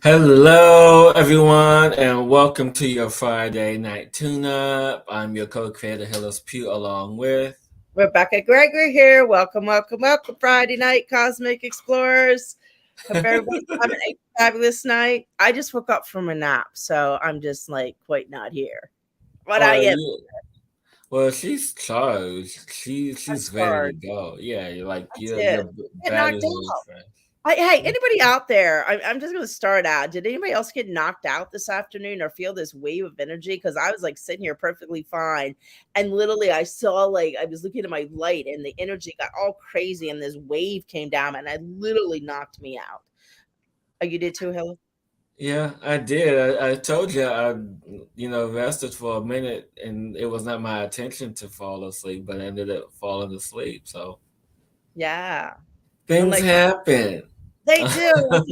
Hello, everyone, and welcome to your Friday night tune-up. I'm your co-creator, Hillis Pugh, along with. Rebecca Gregory here. Welcome, welcome, welcome, Friday night Cosmic Explorers. Hope everybody's having a fabulous night. I just woke up from a nap, so I'm just like quite not here. But I Oh, am. well, she's charged. I'm She's ready to charged. go. Yeah, you're like I your did. Get knocked batteries are out. fresh. Hey, anybody out there? I'm just going to start out. Did anybody else get knocked out this afternoon or feel this wave of energy? Because I was like sitting here perfectly fine. And literally, I saw like I was looking at my light and the energy got all crazy and this wave came down and I literally knocked me out. Oh, you did too, Helen? Yeah, I did. I told you rested for a minute, and it was not my intention to fall asleep, but I ended up falling asleep. So Yeah. I'm things like, happen. they do.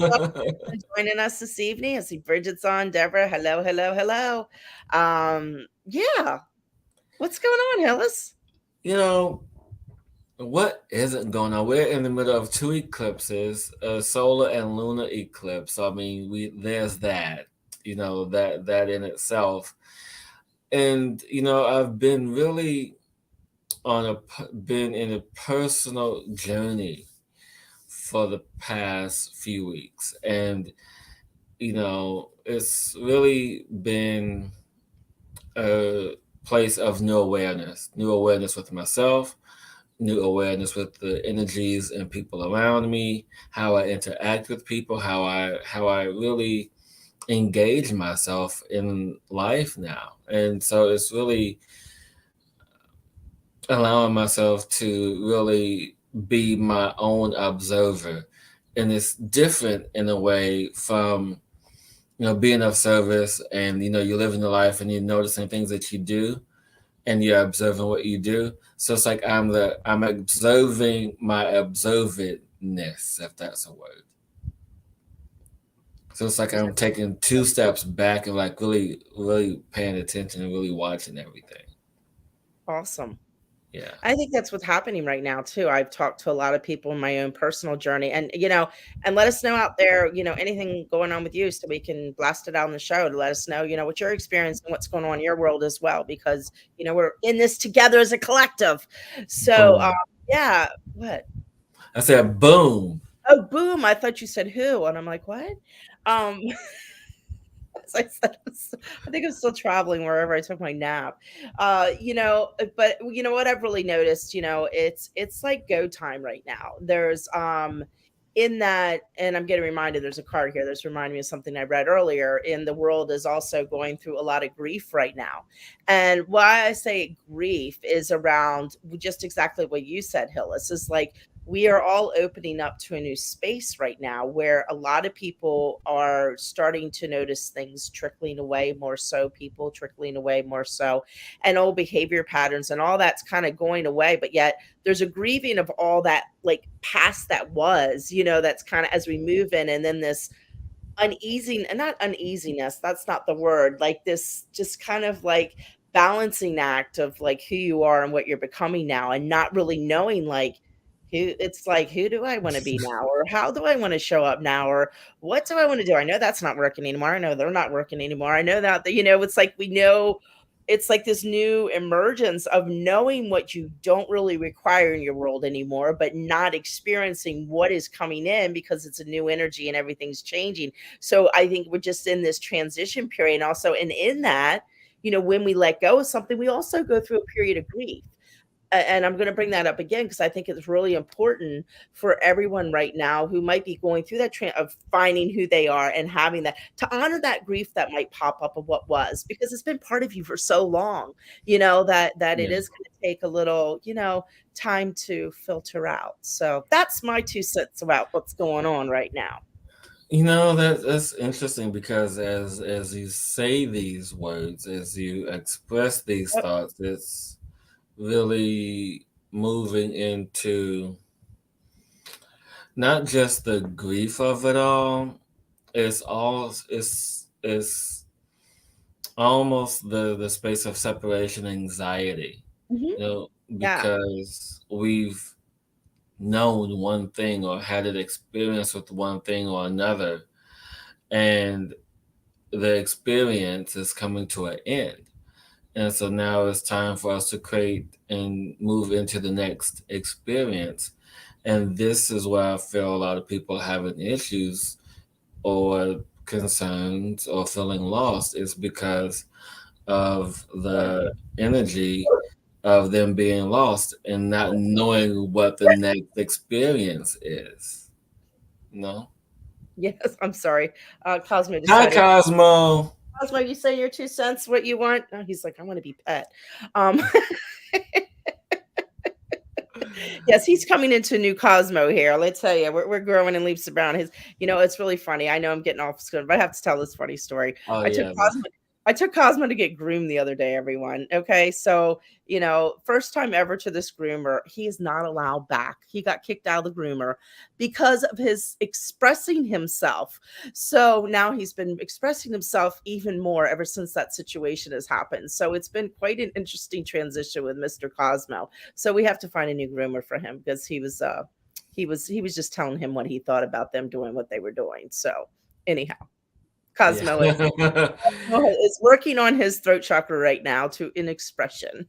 Joining us this evening. I see Bridget's on, Deborah. Hello, hello, hello. Yeah. What's going on, Hillis? You know, what isn't going on? We're in the middle of two eclipses, a solar and lunar eclipse. So I mean, we there's that, that in itself. And I've been really been in a personal journey for the past few weeks, and it's really been a place of new awareness with myself, new awareness with the energies and people around me, how I interact with people, how I really engage myself in life now. And so it's really allowing myself to really be my own observer. And it's different in a way from being of service, and you're living the life and you're noticing things that you do and you're observing what you do. So it's like I'm observing my observedness, if that's a word. So it's like I'm taking two steps back and like really, really paying attention and really watching everything. Awesome. Yeah. I think that's what's happening right now too. I've talked to a lot of people in my own personal journey and let us know out there, anything going on with you so we can blast it out on the show to let us know, what your experience and what's going on in your world as well, because, we're in this together as a collective. So, Boom. yeah, what? I said boom. Oh, boom. I thought you said who. And I'm like, what? Um, as I said, I think I'm still traveling wherever I took my nap. But you know what I've really noticed, it's like go time right now. There's in that, and I'm getting reminded there's a card here that's reminding me of something I read earlier. In the world is also going through a lot of grief right now. And why I say grief is around just exactly what you said, Hillis, is like we are all opening up to a new space right now where a lot of people are starting to notice things trickling away more so, people trickling away more so, and old behavior patterns and all that's kind of going away. But yet there's a grieving of all that like past that was, that's kind of as we move in. And then this uneasy and not uneasiness, that's not the word, like this just kind of like balancing act of like who you are and what you're becoming now and not really knowing like who it's like who do I want to be now or how do I want to show up now or what do I want to do? I know that's not working anymore. I know they're not working anymore. I know that it's like we know it's like this new emergence of knowing what you don't really require in your world anymore, but not experiencing what is coming in because it's a new energy and everything's changing. So I think we're just in this transition period. And also, and in that, when we let go of something, we also go through a period of grief. And I'm going to bring that up again because I think it's really important for everyone right now who might be going through that of finding who they are and having that to honor that grief that might pop up of what was because it's been part of you for so long, that it Yeah. is going to take a little, time to filter out. So that's my 2 cents about what's going on right now. That's interesting because as you say these words, as you express these Yep. thoughts, it's really moving into not just the grief of it all. It's almost the space of separation anxiety, Hmm. Yeah. because we've known one thing or had an experience with one thing or another, and the experience is coming to an end. And so now it's time for us to create and move into the next experience. And this is where I feel a lot of people having issues or concerns or feeling lost, is because of the energy of them being lost and not knowing what the next experience is. No. Yes, I'm sorry. Cosmo Hi, decided. Cosmo. Cosmo, you say your 2 cents, what you want? Oh, he's like, I want to be pet. Um, yes, he's coming into new Cosmo here. Let's tell you, we're growing in leaps and bounds. It's really funny. I know I'm getting off screen, but I have to tell this funny story. Oh I took yeah. Cosmo. I took Cosmo to get groomed the other day, everyone. Okay. So, first time ever to this groomer, he is not allowed back. He got kicked out of the groomer because of his expressing himself. So now he's been expressing himself even more ever since that situation has happened. So it's been quite an interesting transition with Mr. Cosmo. So we have to find a new groomer for him because he was just telling him what he thought about them doing what they were doing. So anyhow, Yeah. Cosmo is working on his throat chakra right now to in expression.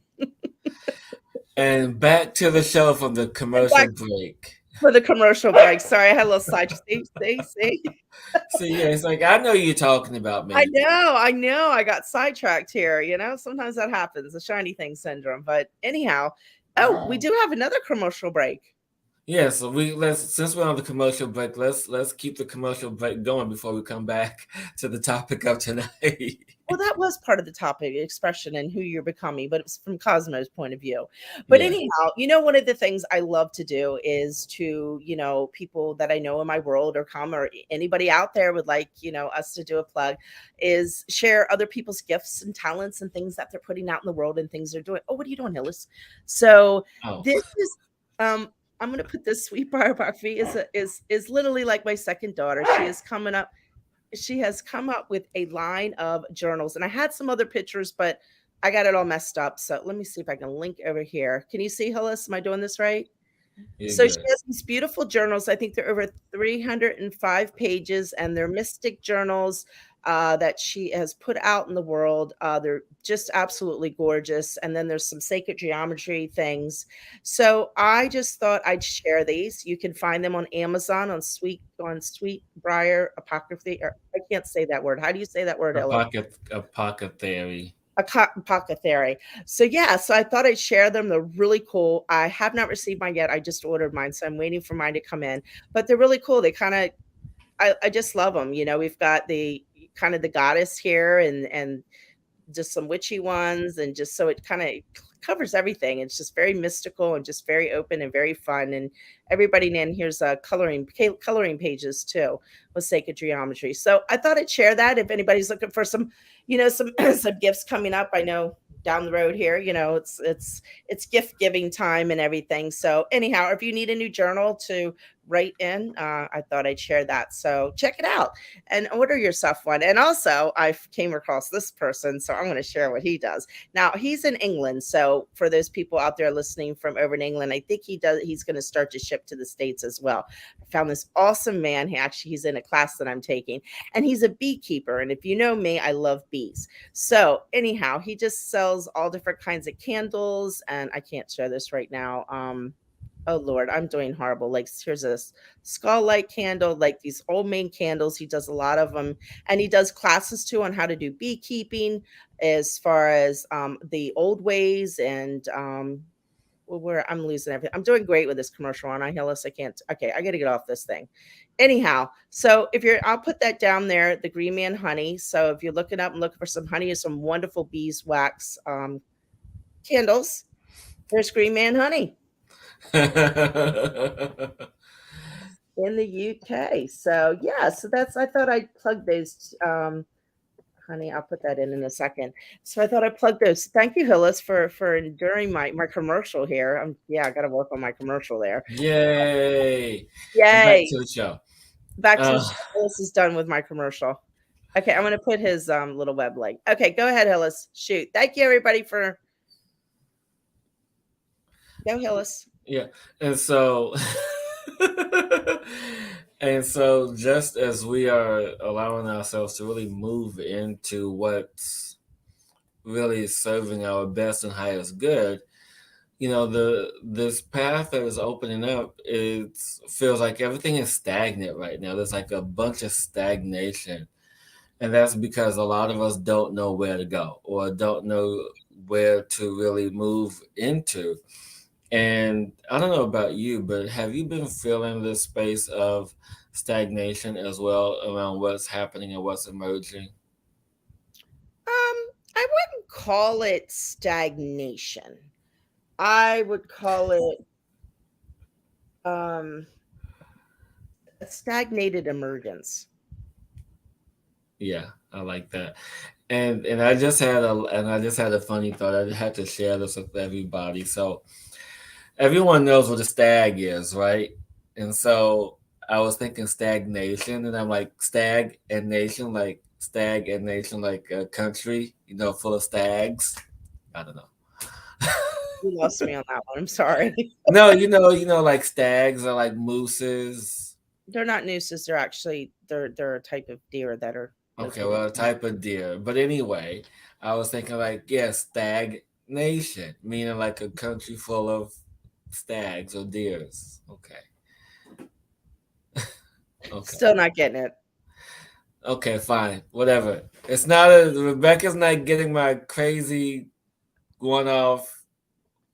And back to the show from the And commercial back break. for the commercial break. Sorry, I had a little side. See. See, yeah, it's like I know you're talking about I me. know, I know. I got sidetracked here. Sometimes that happens, the shiny thing syndrome. But anyhow, oh, we do have another commercial break. Yeah, so let's, since we're on the commercial break, let's keep the commercial break going before we come back to the topic of tonight. Well, that was part of the topic, expression and who you're becoming, but it was from Cosmo's point of view. But Yeah. anyhow, one of the things I love to do is to, people that I know in my world or come or anybody out there would like, us to do a plug, is share other people's gifts and talents and things that they're putting out in the world and things they're doing. Oh, what are you doing, Hillis? So Oh. this is I'm gonna put this sweet biography is literally like my second daughter. She has come up with a line of journals, and I had some other pictures, but I got it all messed up. So let me see if I can link over here. Can you see, Hillis? Am I doing this right? You're So she good. has these beautiful journals. I think they're over 305 pages, and they're mystic journals that she has put out in the world. They're just absolutely gorgeous. And then there's some sacred geometry things. So I just thought I'd share these. You can find them on Amazon on Sweet Briar Apocryphy. Or, I can't say that word. How do you say that word, Ella? A pocket theory. A cotton pocket theory. So yeah, so I thought I'd share them. They're really cool. I have not received mine yet. I just ordered mine, so I'm waiting for mine to come in. But they're really cool. They kind of I just love them. We've got the kind of the goddess here and just some witchy ones, and just so it kind of covers everything. It's just very mystical and just very open and very fun. And everybody in here's coloring pages too with sacred geometry. So I thought I'd share that if anybody's looking for some, some some gifts coming up. I know down the road here, it's gift giving time and everything. So anyhow, if you need a new journal to write in, I thought I'd share that. So check it out and order yourself one. And also, I came across this person, so I'm going to share what he does. Now, he's in England, so for those people out there listening from over in England, I think he's going to start to ship to the States as well. I found this awesome man. He's in a class that I'm taking, and he's a beekeeper. And if you know me, I love bees. So anyhow, he just sells all different kinds of candles, and I can't share this right now. Oh Lord, I'm doing horrible. Like here's a skull light candle, like these old main candles. He does a lot of them, and he does classes too on how to do beekeeping, as far as the old ways and well, where I'm losing everything. I'm doing great with this commercial, aren't I, Hillis? I can't. Okay, I got to get off this thing. Anyhow, so I'll put that down there. The Green Man honey. So if you're looking up and looking for some honey or some wonderful beeswax candles, there's Green Man honey in the UK. So yeah, so I thought I'd plug those. Honey, I'll put that in a second. So I thought I'd plug those. Thank you, Hillis, for enduring my commercial here. Yeah, I got to work on my commercial there. Yay! And back Yay! to the show. Back to the Uh, show. Hillis is done with my commercial. Okay, I'm gonna put his little web link. Okay, go ahead, Hillis. Shoot. Thank you, everybody, for go, Hillis. yeah, and so And so, just as we are allowing ourselves to really move into what's really serving our best and highest good, the this path that is opening up, it feels like everything is stagnant right now. There's like a bunch of stagnation, and that's because a lot of us don't know where to go or don't know where to really move into. And I don't know about you, but have you been feeling this space of stagnation as well around what's happening and what's emerging? I wouldn't call it stagnation. I would call it um, a stagnated emergence. Yeah, I like that. And I just had a funny thought. I had to share this with everybody. So everyone knows what a stag is, right? And so I was thinking stagnation, and I'm like stag and nation, like a country, full of stags. I don't know. You lost me on that one. I'm sorry. No, like stags are like mooses. They're not nooses. They're a type of deer that are Okay, located well, a in. type of deer. But anyway, I was thinking like, yeah, stag nation, meaning like a country full of stags or deers. Okay, okay, Still not getting it. okay, fine, whatever. It's not a Rebecca's not getting my crazy one-off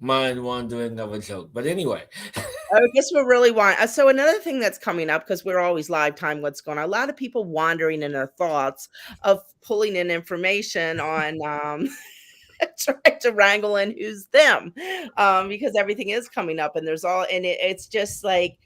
mind wandering of a joke. But anyway, I guess we really want. So another thing that's coming up, because we're always live time what's going on. A lot of people wandering in their thoughts of pulling in information on trying to wrangle in who's them, because everything is coming up, and it's just like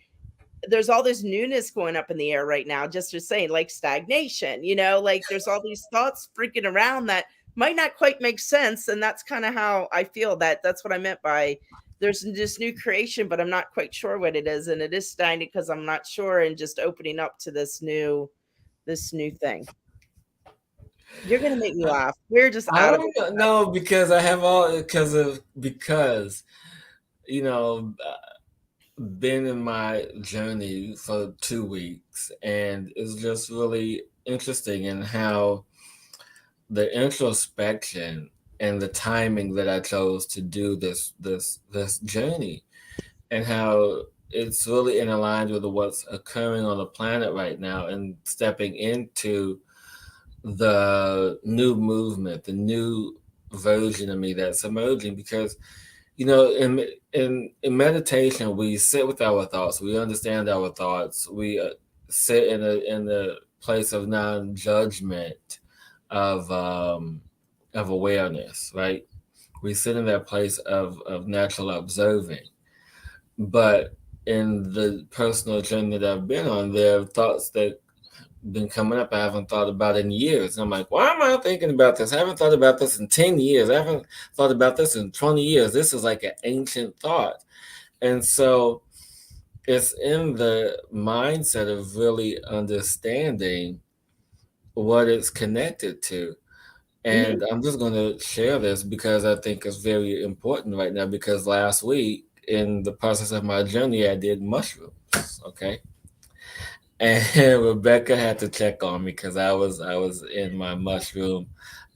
there's all this newness going up in the air right now, just to saying like stagnation, like there's all these thoughts freaking around that might not quite make sense. And that's kind of how I feel, that's what I meant by there's this new creation, but I'm not quite sure what it is. And it is stagnant because I'm not sure, and just opening up to this new thing. You're gonna make me laugh. We're just I out of it. don't know because I have all because you know been in my journey for 2 weeks, and it's just really interesting in how the introspection and the timing that I chose to do this journey, and how it's really in aligned with what's occurring on the planet right now, and stepping into the new movement, the new version of me that's emerging. Because in meditation, we sit with our thoughts, we understand our thoughts, we sit in a place of non-judgment, of awareness, right? We sit in that place of natural observing. But in the personal journey that I've been on, there are thoughts that been coming up I haven't thought about in years. And I'm like, why am I thinking about this? I haven't thought about this in 10 years. I haven't thought about this in 20 years. This is like an ancient thought. And so it's in the mindset of really understanding what it's connected to. Mhm. And I'm just going to share this because I think it's very important right now. Because last week, in the process of my journey, I did mushrooms. Okay. And Rebecca had to check on me because I was in my mushroom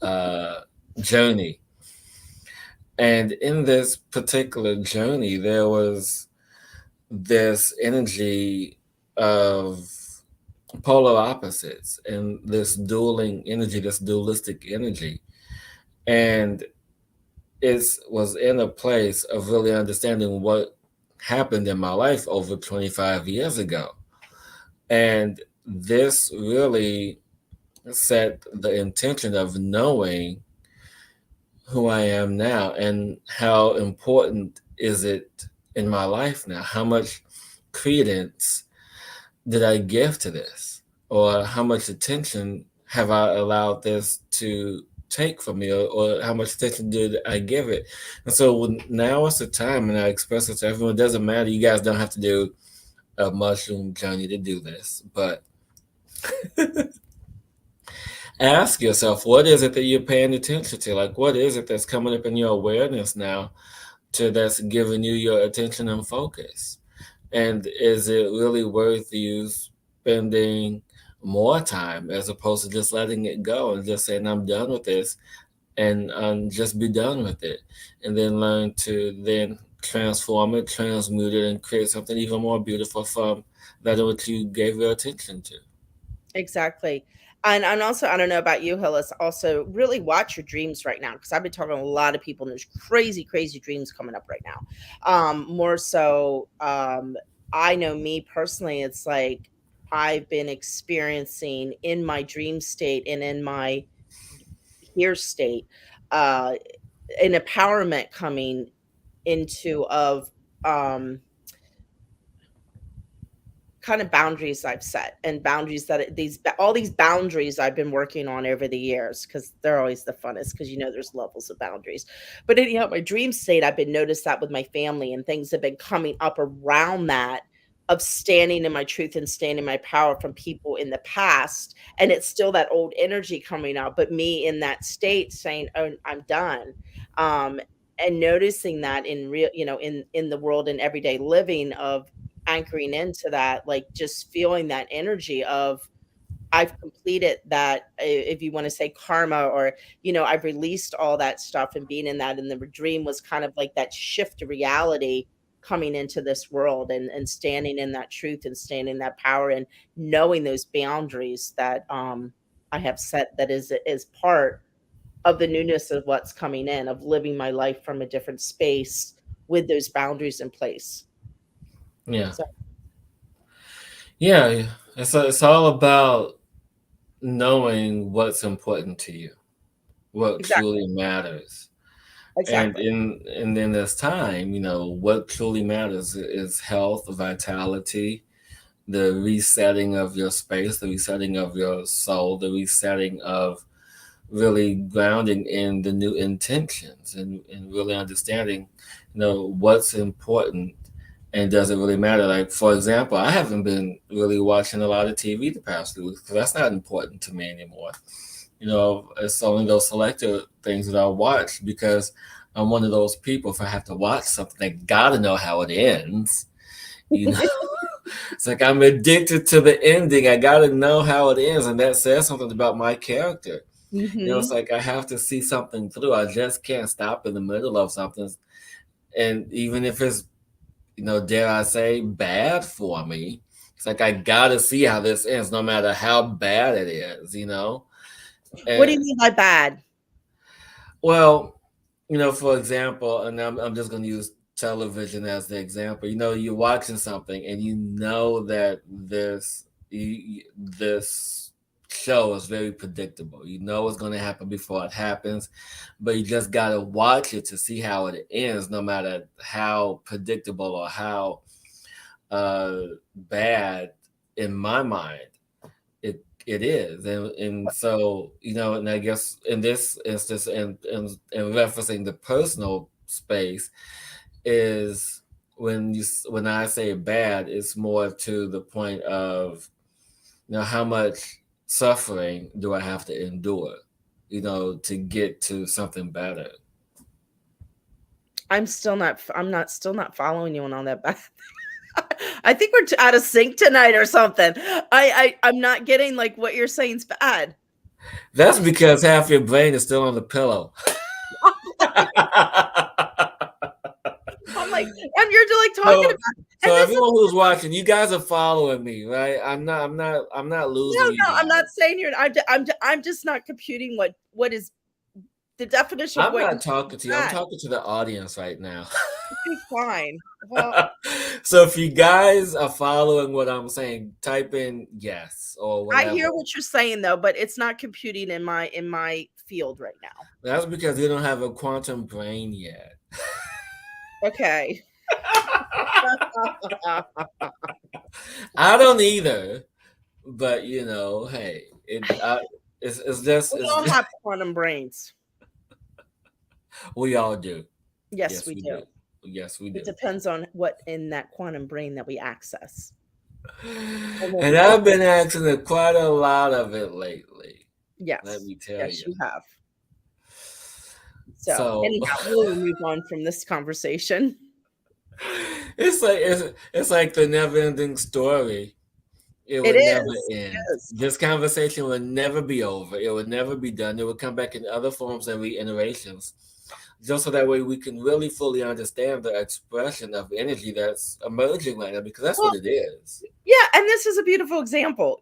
uh, journey. And in this particular journey, there was this energy of polar opposites and this dueling energy, this dualistic energy. And it was in a place of really understanding what happened in my life over 25 years ago. And this really set the intention of knowing who I am now and how important is it in my life now? How much credence did I give to this? Or how much attention have I allowed this to take from me? Or how much attention did I give it? And so now is the time, and I express it to everyone. It doesn't matter. You guys don't have to do a mushroom journey to do this, but ask yourself, what is it that you're paying attention to? Like, what is it that's coming up in your awareness now to that's giving you your attention and focus? And is it really worth you spending more time as opposed to just letting it go and just saying, I'm done with this, and just be done with it. And then learn to then transform it, transmute it, and create something even more beautiful from that what you gave your attention to. Exactly. And also, I don't know about you, Hillis, also really watch your dreams right now because I've been talking to a lot of people and there's crazy, crazy dreams coming up right now. More so, I know me personally, it's like I've been experiencing in my dream state and in my here state, uh, an empowerment coming into of um kind of boundaries I've set and boundaries that all these boundaries I've been working on over the years because they're always the funnest because there's levels of boundaries. But anyhow, my dream state, I've been noticed that with my family and things have been coming up around that of standing in my truth and standing in my power from people in the past. And it's still that old energy coming up, but me in that state saying, oh, I'm done. Um, and noticing that in real, in the world and everyday living of anchoring into that, like just feeling that energy of I've completed that, if you want to say karma, or, I've released all that stuff and being in that. And the dream was kind of like that shift to reality coming into this world and standing in that truth and standing in that power and knowing those boundaries that I have set that is part of the newness of what's coming in, of living my life from a different space with those boundaries in place. Yeah. So Yeah. It's all about knowing what's important to you, what exactly, truly matters. And exactly. in this time, what truly matters is health, vitality, the resetting of your space, the resetting of your soul, the resetting of really grounding in the new intentions, and really understanding, what's important and does it really matter. Like, for example, I haven't been really watching a lot of TV the past few weeks because that's not important to me anymore. It's only those selected things that I watch because I'm one of those people. If I have to watch something, I gotta know how it ends. You know, it's like I'm addicted to the ending. I gotta know how it ends, and that says something about my character. It's Mhm. like I have to see something through. I just can't stop in the middle of something, and even if it's, dare I say, bad for me, it's like I gotta see how this ends, no matter how bad it is. What do you And mean by bad? well, for example, and I'm just going to use television as the example. You're watching something and you know that this show is very predictable. You know what's going to happen before it happens, but you just got to watch it to see how it ends, no matter how predictable or how bad, in my mind, it is. And so, and I guess in this instance, and referencing the personal space, is when I say bad, it's more to the point of, how much suffering do I have to endure, to get to something better. I'm still not following you on all that bad. I think we're out of sync tonight or something. I'm not getting like what you're saying's bad. That's because half your brain is still on the pillow. I'm like, and you're like talking So, about, so and this is everyone who's watching, you guys are following me, right? I'm not no, losing you no. I'm not guys. saying you're. I'm just not computing what is the definition of I'm what you not think talking is to you. I'm bad. talking to the audience right now. Okay, fine. Well, So if you guys are following what I'm saying, type in yes or I whatever. hear what you're saying though, but it's not computing in my field right now. That's because you don't have a quantum brain yet. Okay. I don't either, but hey, We it's all just, have quantum brains. we all do. Yes, Yes, we we do. do. Yes, we It do. depends on what in that quantum brain that we access and what And we I've open. been asking quite a lot of it lately. Let Yes. me tell Yes, you. you have. So, So anyhow, we'll move on from this conversation. it's like the never-ending story It It would never is. end. It is. This conversation would never be over. It would never be done. It would come back in other forms and reiterations. Just so that way we can really fully understand the expression of energy that's emerging right now, because that's Well, what it is. yeah, and this is a beautiful example.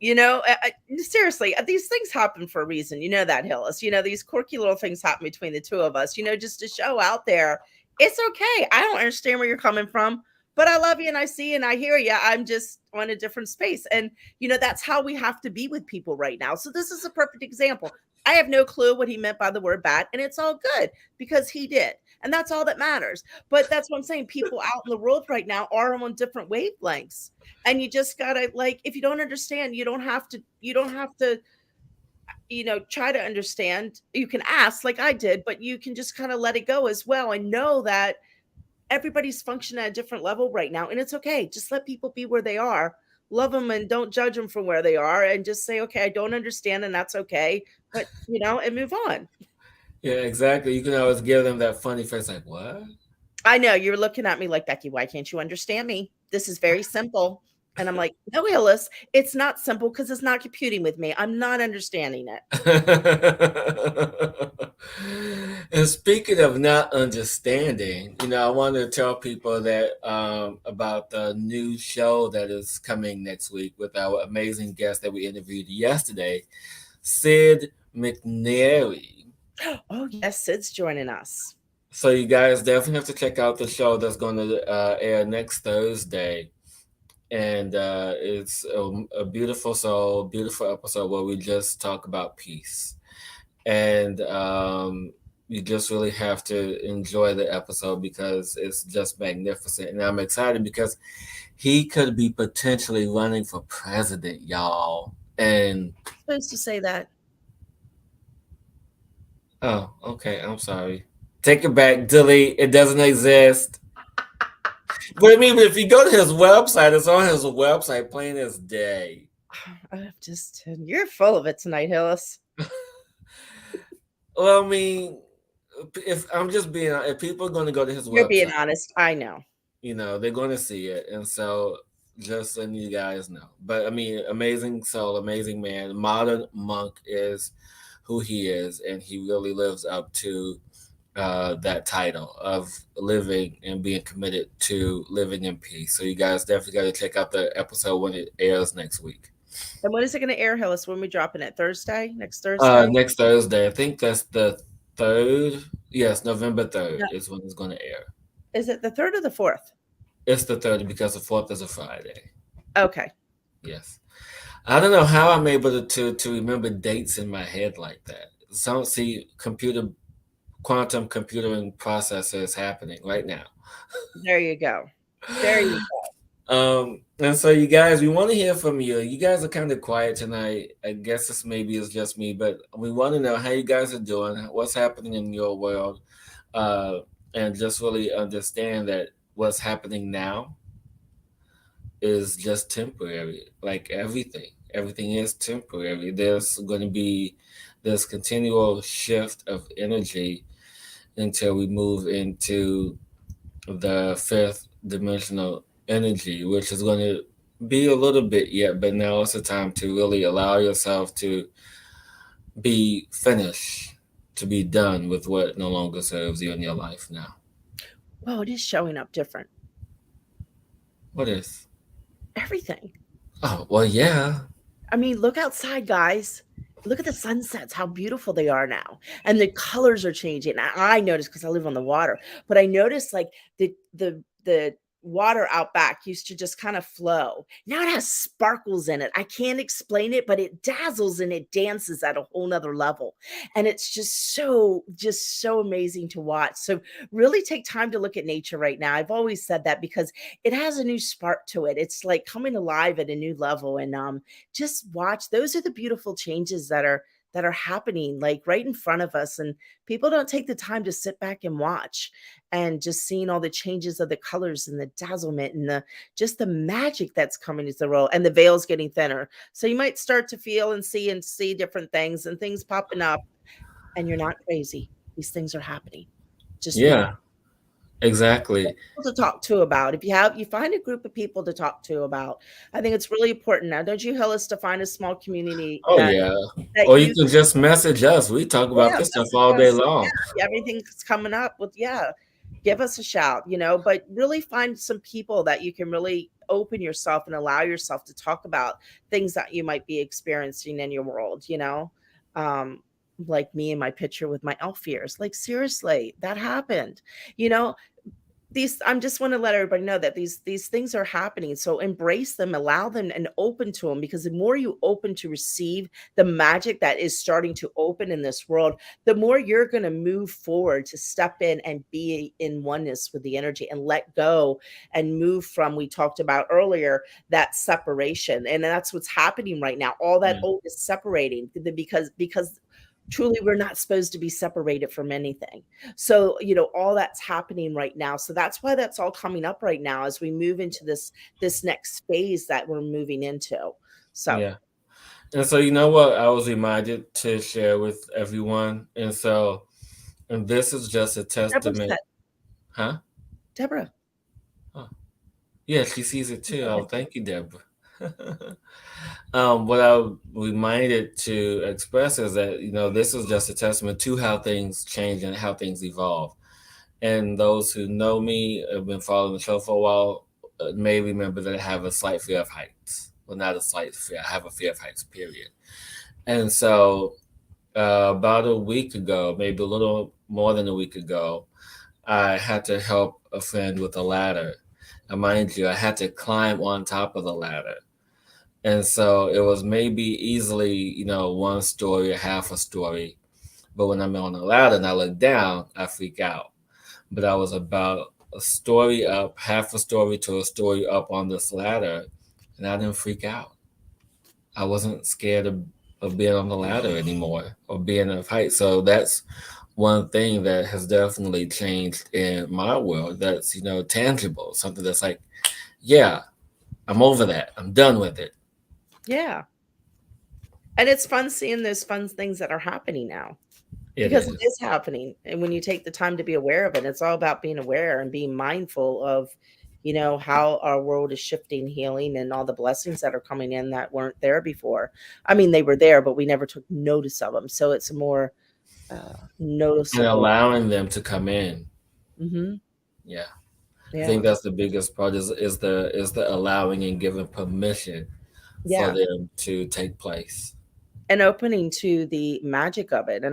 Seriously, these things happen for a reason. You know that, Hillis. These quirky little things happen between the two of us. Just to show out there, it's okay. I don't understand where you're coming from, but I love you and I see you and I hear you. I'm just on a different space, and that's how we have to be with people right now. So this is a perfect example. I have no clue what he meant by the word bat, and it's all good because he did, and that's all that matters. But that's what I'm saying. People out in the world right now are on different wavelengths, and you just gotta, like, if you don't understand, you don't have to try to understand. You can ask like I did, but you can just kind of let it go as well and know that everybody's functioning at a different level right now, and it's okay. Just let people be where they are. Love them and don't judge them from where they are, and just say, okay, I don't understand, and that's okay, but and move on. Yeah, exactly. You can always give them that funny face, like, what? I know you're looking at me like, Becky, why can't you understand me? This is very simple. And I'm like, no, Hillis, it's not simple because it's not computing with me. I'm not understanding it. And speaking of not understanding, I want to tell people that about the new show that is coming next week with our amazing guest that we interviewed yesterday, Sid McNary. Oh, yes, Sid's joining us. So you guys definitely have to check out the show that's going to air next Thursday, and it's a beautiful soul, beautiful episode where we just talk about peace, and you just really have to enjoy the episode because it's just magnificent, and I'm excited because he could be potentially running for president, y'all. And Supposed to say that. oh, okay, I'm sorry. Take it back, delete. It doesn't exist. But I mean, if you go to his website, it's on his website, plain as day. You're full of it tonight, Hillis. Well, I mean, if I'm just being, if people are going to go to his You're being website, honest. I know. they're going to see it, and so just letting you guys know. But I mean, amazing soul, amazing man. Modern monk is who he is, and he really lives up to that title of living and being committed to living in peace. So you guys definitely got to check out the episode when it airs next week. And when is it going to air, Hillis? When we dropping it? Thursday? Next Thursday? Next Thursday, I think that's the third. Yes, November 3rd No. is when it's going to air. Is it the third or the fourth? It's the third because the fourth is a Friday. Okay. Yes, I don't know how I'm able to remember dates in my head like that. So see, quantum computing processes happening right now. There you go. There you go. And so you guys, we want to hear from you. You guys are kind of quiet tonight. I guess this maybe is just me, but we want to know how you guys are doing, what's happening in your world, uh, and just really understand that what's happening now is just temporary. Like everything is temporary. There's going to be this continual shift of energy until we move into the fifth dimensional energy, which is going to be a little bit yet, but now it's the time to really allow yourself to be finished, to be done with what no longer serves you in your life now. Well, it is showing up different. What is? Everything. Oh, well, yeah. I mean, look outside, guys. Look at the sunsets, how beautiful they are now. And the colors are changing. I noticed because I live on the water, but I noticed like the water out back used to just kind of flow. Now it has sparkles in it. I can't explain it, but it dazzles and it dances at a whole nother level. And it's just so amazing to watch. So really take time to look at nature right now. I've always said that because it has a new spark to it. It's like coming alive at a new level. And just watch. Those are the beautiful changes that are happening like right in front of us, and people don't take the time to sit back and watch, and just seeing all the changes of the colors and the dazzlement and the magic that's coming into the world, and the veil's getting thinner, so you might start to feel and see different things and things popping up, and you're not crazy. These things are happening. Just know. Yeah. Exactly. To talk to about. If you find a group of people to talk to about, I think it's really important. Now, don't you, Hillis, to find a small community Oh yeah. that Or you you can just message us. We talk about yeah, this stuff message all day us. long. Yeah, everything's coming up with give us a shout, but really find some people that you can really open yourself and allow yourself to talk about things that you might be experiencing in your world. Um, like me and my picture with my elf ears. Like seriously, that happened. You know, these I'm just want to let everybody know that these things are happening, so embrace them, allow them, and open to them, because the more you open to receive the magic that is starting to open in this world, the more you're going to move forward to step in and be in oneness with the energy and let go and move from, we talked about earlier, that separation. And that's what's happening right now. All that Yeah. old is separating, because truly we're not supposed to be separated from anything. So all that's happening right now, so that's why that's all coming up right now as we move into this next phase that we're moving into. So Yeah. And so you know what I was reminded to share with everyone. And this is just a Deborah testament. said, Huh? Deborah. Oh, yeah, she sees it too. Oh, thank you, Deborah. What I reminded to express is that, this is just a testament to how things change and how things evolve. And those who know me, have been following the show for a while, may remember that I have a slight fear of heights. Well, not a slight fear, I have a fear of heights, period. And so, about a week ago, maybe a little more than a week ago, I had to help a friend with a ladder. And mind you, I had to climb on top of the ladder. And so it was maybe easily, one story or half a story. But when I'm on the ladder and I look down, I freak out. But I was about a story up, half a story to a story up on this ladder, and I didn't freak out. I wasn't scared of being on the ladder anymore or being of height. So that's one thing that has definitely changed in my world. That's, tangible, something that's like, yeah, I'm over that. I'm done with it. Yeah, and it's fun seeing those fun things that are happening now, It because it is. is happening. And when you take the time to be aware of it, it's all about being aware and being mindful of how our world is shifting, healing, and all the blessings that are coming in that weren't there before. I mean, they were there, but we never took notice of them, so it's a more And noticeable. allowing them to come in. Hmm. Yeah. I Yeah. think that's the biggest part is the allowing and giving permission for Yeah, them to take place. and opening to the magic of it. And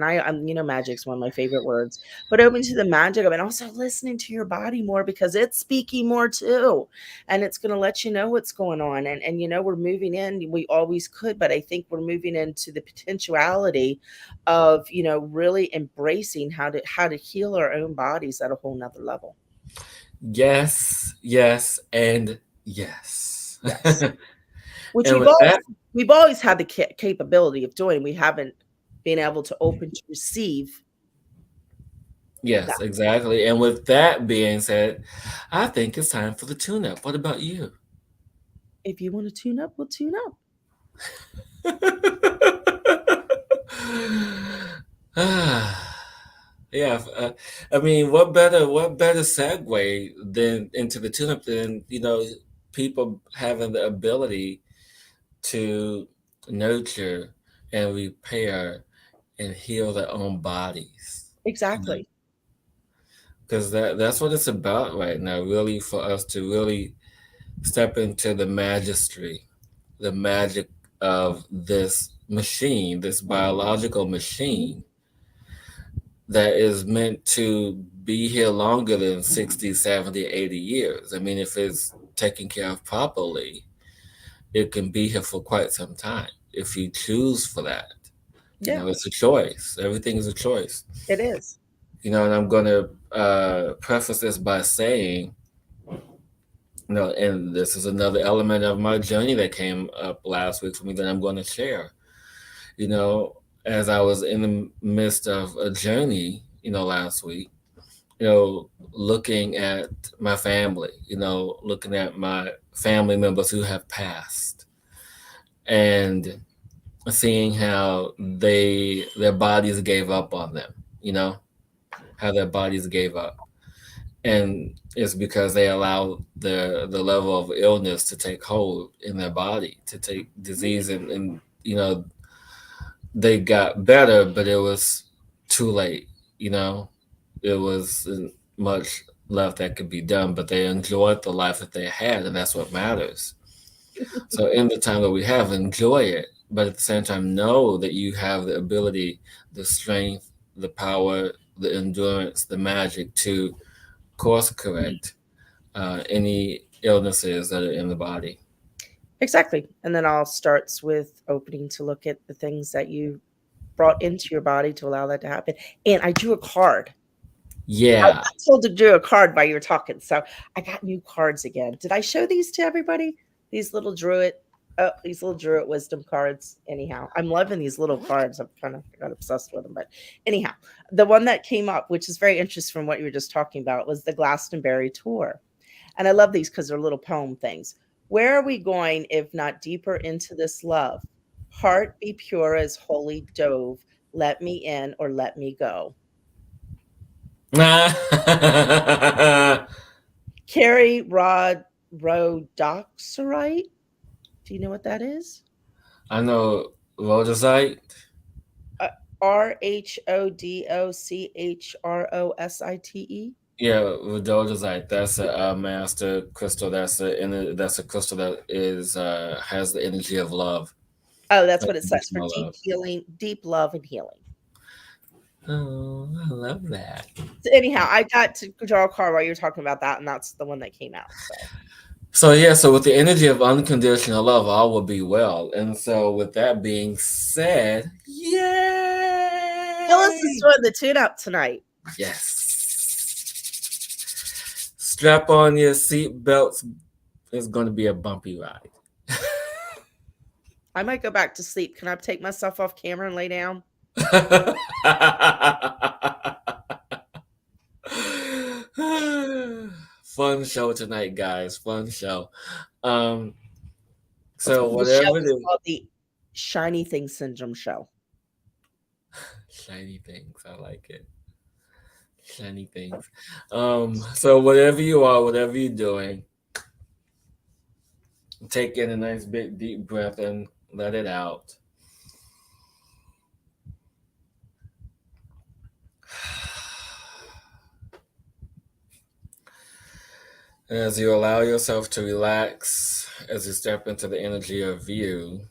magic's one of my favorite words, but open to the magic of it, and also listening to your body more, because it's speaking more too, and it's going to let you know what's going on. And we're moving in. We always could, but I think we're moving into the potentiality of really embracing how to heal our own bodies at a whole nother level. Yes, yes, and yes. Yes, which And we've with always that, we've always had the capability of doing. We haven't been able to open to receive that. yes, exactly. And with that being said, I think it's time for the tune up. What about you? If you want to tune up, we'll tune up. Yeah, I mean, what better segue than into the tune up than, people having the ability to nurture and repair and heal their own bodies, Exactly. because that's what it's about right now, really, for us to really step into the magistry, the magic of this machine, this biological machine that is meant to be here longer than 60, 70, 80 years. I mean, if it's taken care of properly, it can be here for quite some time if you choose for that. Yeah, It's a choice. Everything is a choice. it is. And I'm going to preface this by saying, and this is another element of my journey that came up last week for me that I'm going to share. You know, as I was in the midst of a journey, last week, looking at my family, looking at my family members who have passed and seeing how their bodies gave up on them, how their bodies gave up. and it's because they allow the level of illness to take hold in their body, to take disease, and they got better, but it was too late. You know, it was much left that could be done, but they enjoyed the life that they had, and that's what matters. So in the time that we have, enjoy it, but at the same time, know that you have the ability, the strength, the power, the endurance, the magic to course correct any illnesses that are in the body. Exactly. And then all starts with opening to look at the things that you brought into your body to allow that to happen. And I drew a card. I Yeah. got told to do a card while you were talking, so I got new cards again. Did I show these to everybody? These little druid, these little druid wisdom cards. Anyhow, I'm loving these little cards. I'm kind of got obsessed with them, but anyhow, the one that came up, which is very interesting from what you were just talking about, was the Glastonbury tour, and I love these because they're little poem things. Where are we going if not deeper into this love? Heart be pure as holy dove. Let me in or let me go. Carrie rhodoxarite. Do you know what that is? I know rhodosite. Uh, Rhodochrosite. Yeah, rhodosite. That's a master crystal. That's a crystal that is has the energy of love, Oh, that's what it says for unconditional deep love. healing, deep love and healing. Oh, I love that. So anyhow, I got to draw a card while you were talking about that, and that's the one that came out. So So yeah, so with the energy of unconditional love, all will be well. And so with that being said, Hillis is yay! doing the tune up tonight. Yes. Strap on your seat belts. It's going to be a bumpy ride. I might go back to sleep. Can I take myself off camera and lay down? Fun show tonight, guys. Fun show. Um, so The show whatever it is is, called the Shiny Thing Syndrome Show. shiny things. I like it. Shiny things. So whatever you are, whatever you're doing, take in a nice big deep breath and let it out. As you allow yourself to relax, as you step into the energy of you,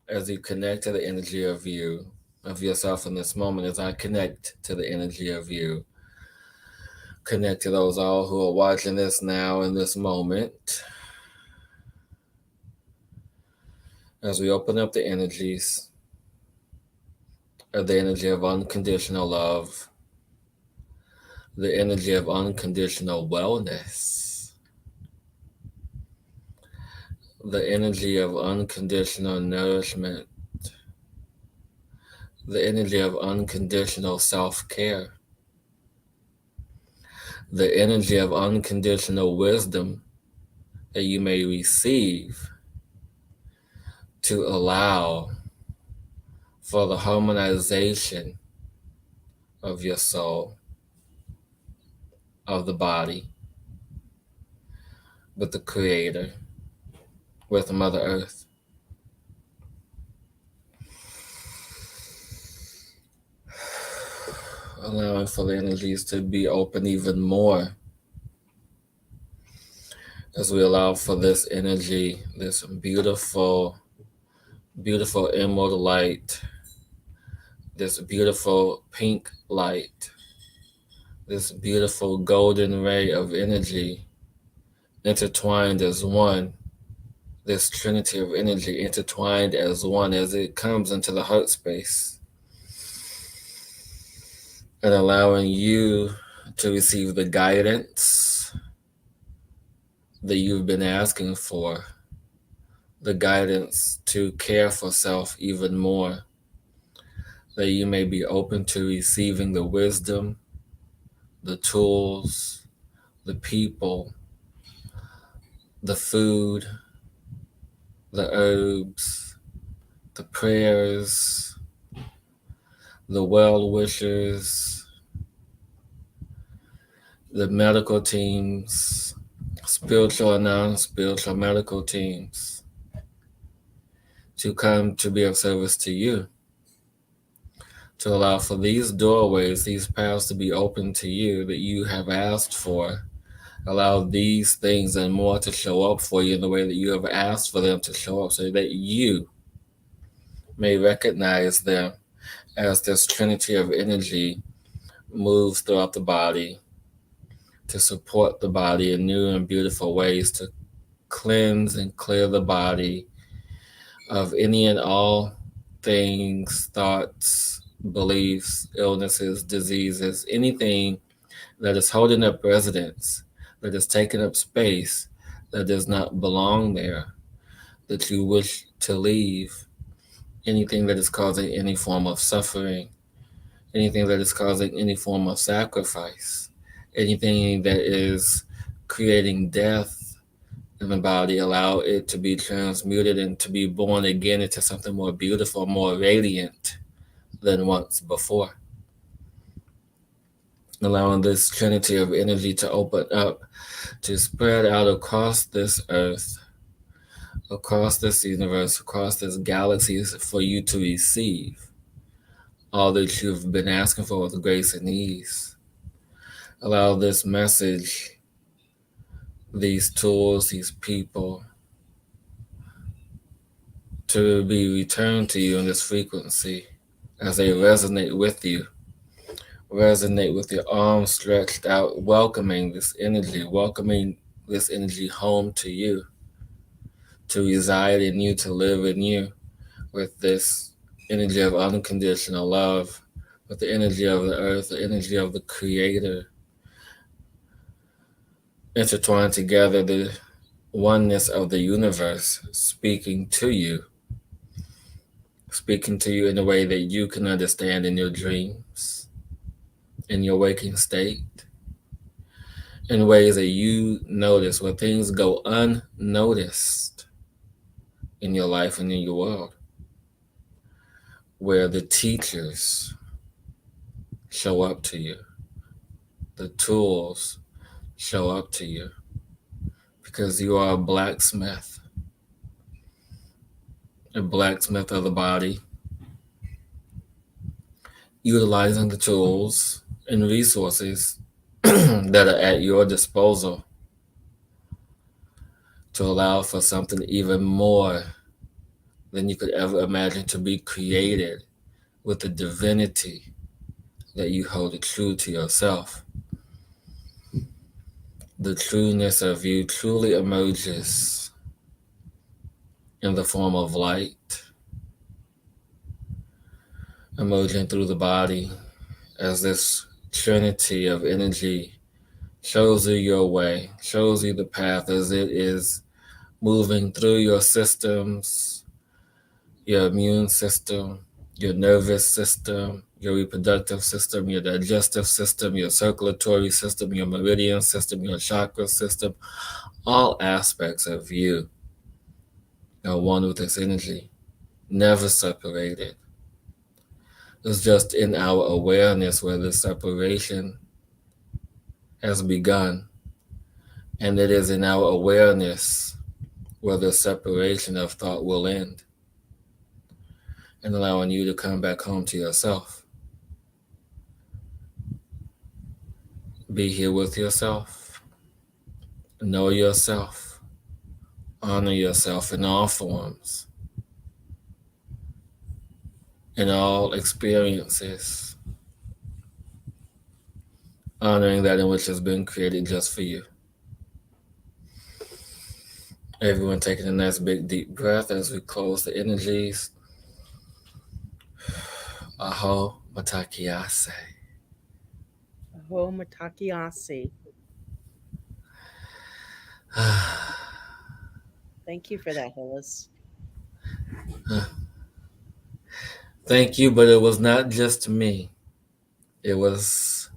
as you connect to the energy of you, of yourself in this moment, as I connect to the energy of you, connect to those all who are watching this now in this moment, as we open up the energies of the energy of unconditional love, the energy of unconditional wellness, the energy of unconditional nourishment, the energy of unconditional self care, the energy of unconditional wisdom that you may receive to allow for the harmonization of your soul, of the body, with the Creator, with Mother Earth. Allowing for the energies to be open even more as we allow for this energy, this beautiful, beautiful emerald light, this beautiful pink light, this beautiful golden ray of energy intertwined as one, this trinity of energy intertwined as one as it comes into the heart space and allowing you to receive the guidance that you've been asking for, the guidance to care for self even more, that you may be open to receiving the wisdom, the tools, the people, the food, the herbs, the prayers, the well wishers, the medical teams, spiritual and non spiritual medical teams, to come to be of service to you, to allow for these doorways, these paths to be open to you that you have asked for. Allow these things and more to show up for you in the way that you have asked for them to show up so that you may recognize them as this trinity of energy moves throughout the body to support the body in new and beautiful ways, to cleanse and clear the body of any and all things, thoughts, beliefs, illnesses, diseases, anything that is holding up residence, that is taking up space, that does not belong there, that you wish to leave, anything that is causing any form of suffering, anything that is causing any form of sacrifice, anything that is creating death in the body, allow it to be transmuted and to be born again into something more beautiful, more radiant than once before. Allowing this trinity of energy to open up, to spread out across this earth, across this universe, across this galaxy, for you to receive all that you've been asking for with grace and ease. Allow this message, these tools, these people, to be returned to you in this frequency as they resonate with you. Resonate with your arms stretched out, welcoming this energy home to you, to reside in you, to live in you, with this energy of unconditional love, with the energy of the earth, the energy of the Creator, intertwined together, the oneness of the universe speaking to you in a way that you can understand in your dreams, in your waking state, in ways that you notice where things go unnoticed in your life and in your world, where the teachers show up to you, the tools show up to you, because you are a blacksmith of the body, utilizing the tools and resources that are at your disposal to allow for something even more than you could ever imagine to be created with the divinity that you hold true to yourself. The trueness of you truly emerges in the form of light, emerging through the body as this trinity of energy shows you your way, shows you the path as it is moving through your systems, your immune system, your nervous system, your reproductive system, your digestive system, your circulatory system, your meridian system, your chakra system. All aspects of you are one with this energy, never separated. It's just in our awareness where the separation has begun, and it is in our awareness where the separation of thought will end, and allowing you to come back home to yourself. Be here with yourself. Know yourself. Honor yourself in all forms, in all experiences. Honoring that in which has been created just for you. Everyone taking a nice big deep breath as we close the energies. Aho Matakiase. Aho Matakiase. Thank you for that, Hillis. Thank you, but it was not just me. It was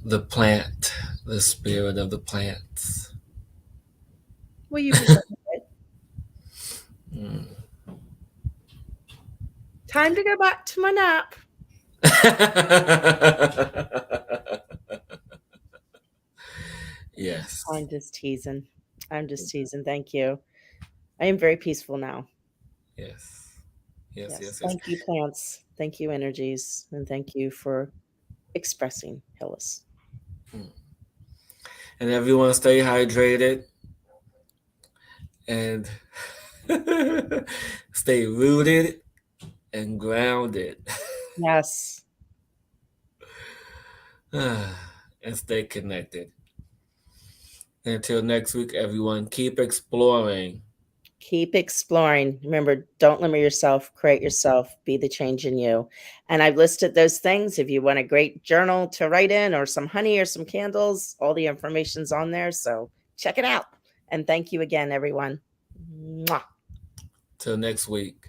the plant, the spirit of the plants. Well, you deserve it. Mm. Time to go back to my nap. Yes. I'm just teasing. I'm just teasing. Thank you. I am very peaceful now. Yes. Yes, Yes. yes, yes. Thank you, plants. Thank you, energies. And thank you for expressing, Hillis. Mm. And everyone stay hydrated and stay rooted and grounded. Yes. And stay connected. And until next week, everyone, keep exploring. Keep exploring. Remember, don't limit yourself, create yourself, be the change in you. And I've listed those things. If you want a great journal to write in, or some honey, or some candles, all the information's on there. So check it out. And thank you again, everyone. Mwah. Till next week.